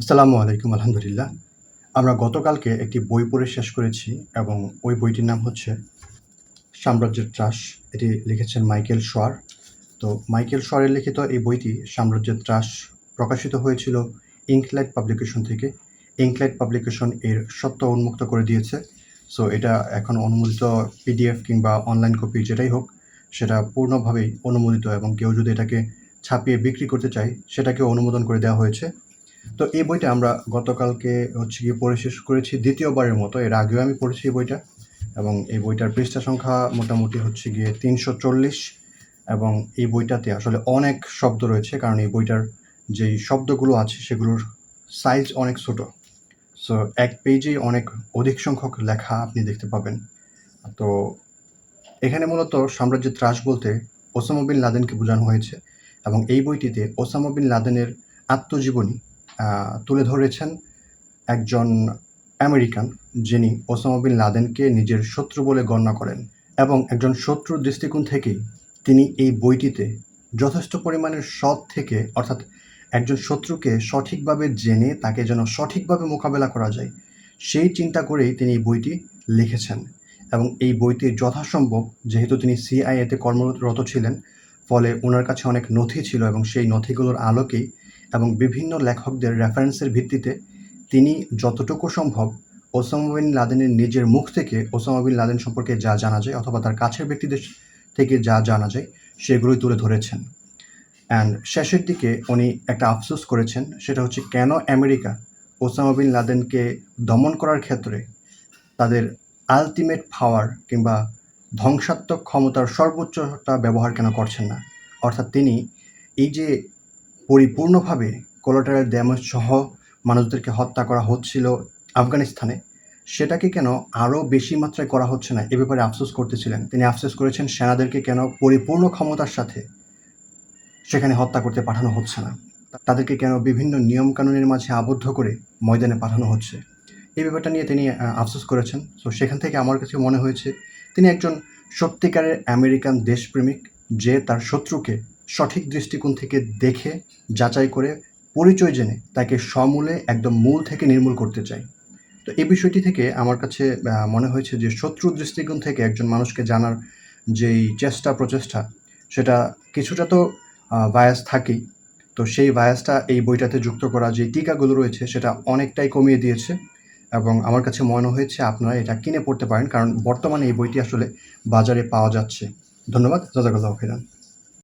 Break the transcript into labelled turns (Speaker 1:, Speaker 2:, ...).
Speaker 1: আসসালামু আলাইকুম। আলহামদুলিল্লাহ। আমরা গতকালকে একটি বই পড়ে শেষ করেছি এবং ওই বইটির নাম হচ্ছে 'সাম্রাজ্যের ত্রাস'। এটি লিখেছেন মাইকেল শোয়ার। তো মাইকেল শোয়ারের লিখিত এই বইটি 'সাম্রাজ্যের ত্রাস' প্রকাশিত হয়েছিল ইঙ্কলাইট পাবলিকেশন থেকে। ইঙ্কলাইট পাবলিকেশন এর স্বত্ব উন্মুক্ত করে দিয়েছে। সো এটা এখন অনুমোদিত পিডিএফ কিংবা অনলাইন কপি যেটাই হোক, সেটা পূর্ণভাবেই অনুমোদিত এবং কেউ যদি এটাকে ছাপিয়ে বিক্রি করতে চায়, সেটাকেও অনুমোদন করে দেওয়া হয়েছে। তো এই বইটা আমরা গতকালকে গিয়ে পড়ে শেষ করেছি দ্বিতীয়বারের মতো। এর আগেও আমি পড়েছি এই বইটা এবং এই বইটার পৃষ্ঠা সংখ্যা মোটামুটি গিয়ে ৩৪০ এবং এই বইটাতে আসলে অনেক শব্দ রয়েছে, কারণ এই বইটার যেই শব্দগুলো আছে সেগুলোর সাইজ অনেক ছোট। সো এক পেজেই অনেক অধিক সংখ্যক লেখা আপনি দেখতে পাবেন। তো এখানে মূলত সাম্রাজ্যের ত্রাস বলতে ওসামা বিন লাদেনকে বোঝানো হয়েছে এবং এই বইটিতে ওসামা বিন লাদেনের আত্মজীবনী তুলে ধরেছেন একজন আমেরিকান, যিনি ওসামা বিন লাদেনকে নিজের শত্রু বলে গণ্য করেন এবং একজন শত্রুর দৃষ্টিকোণ থেকেই তিনি এই বইটিতে যথেষ্ট পরিমাণের সৎ থেকে, অর্থাৎ একজন শত্রুকে সঠিকভাবে জেনে তাকে যেন সঠিকভাবে মোকাবেলা করা যায়, সেই চিন্তা করেই তিনি এই বইটি লিখেছেন। এবং এই বইটি যথাসম্ভব, যেহেতু তিনি সিআইএতে কর্মরত ছিলেন, ফলে ওনার কাছে অনেক নথি ছিল এবং সেই নথিগুলোর আলোকেই এবং বিভিন্ন লেখকদের রেফারেন্সের ভিত্তিতে তিনি যতটুকু সম্ভব ওসামা বিন লাদেনের নিজের মুখ থেকে ওসামা বিন লাদেন সম্পর্কে যা জানা যায় অথবা তার কাছের ব্যক্তিদের থেকে যা জানা যায় সেগুলোই তুলে ধরেছেন। অ্যান্ড শেষের দিকে উনি একটা আফসোস করেছেন, সেটা হচ্ছে কেন আমেরিকা ওসামা বিন লাদেনকে দমন করার ক্ষেত্রে তাদের আলটিমেট পাওয়ার কিংবা ধ্বংসাত্মক ক্ষমতার সর্বোচ্চটা ব্যবহার কেন করছেন না। অর্থাৎ তিনি এই যে পরিপূর্ণভাবে কোলাটেরাল ড্যামেজ সহ মানুষদেরকে হত্যা করা হচ্ছিল আফগানিস্তানে, সেটাকে কেন আরও বেশি মাত্রায় করা হচ্ছে না, এ ব্যাপারে আফসোস করতেছিলেন। তিনি আফসোস করেছেন সেনাদেরকে কেন পরিপূর্ণ ক্ষমতার সাথে সেখানে হত্যা করতে পাঠানো হচ্ছে না, তাদেরকে কেন বিভিন্ন নিয়মকানুনের মাঝে আবদ্ধ করে ময়দানে পাঠানো হচ্ছে। এই ব্যাপারটা নিয়ে তিনি আফসোস করেছেন। সো সেখান থেকে আমার কাছে মনে হয়েছে তিনি একজন সত্যিকারের আমেরিকান দেশপ্রেমিক, যে তার শত্রুকে সঠিক দৃষ্টিকোণ থেকে দেখে যাচাই করে পরিচয় জেনে তাকে সমূলে একদম মূল থেকে নির্মূল করতে চায়। তো এই বিষয়টি থেকে আমার কাছে মনে হয়েছে যে শত্রুর দৃষ্টিকোণ থেকে একজন মানুষকে জানার যেই প্রচেষ্টা, সেটা কিছুটা তো বায়াস থাকেই। তো সেই বায়াসটা এই বইটাতে যুক্ত করা যে টিকাগুলো রয়েছে সেটা অনেকটাই কমিয়ে দিয়েছে এবং আমার কাছে মনে হয়েছে আপনারা এটা কিনে পড়তে পারেন, কারণ বর্তমানে এই বইটি আসলে বাজারে পাওয়া যাচ্ছে। ধন্যবাদ। জাযাকাল্লাহু খাইরান।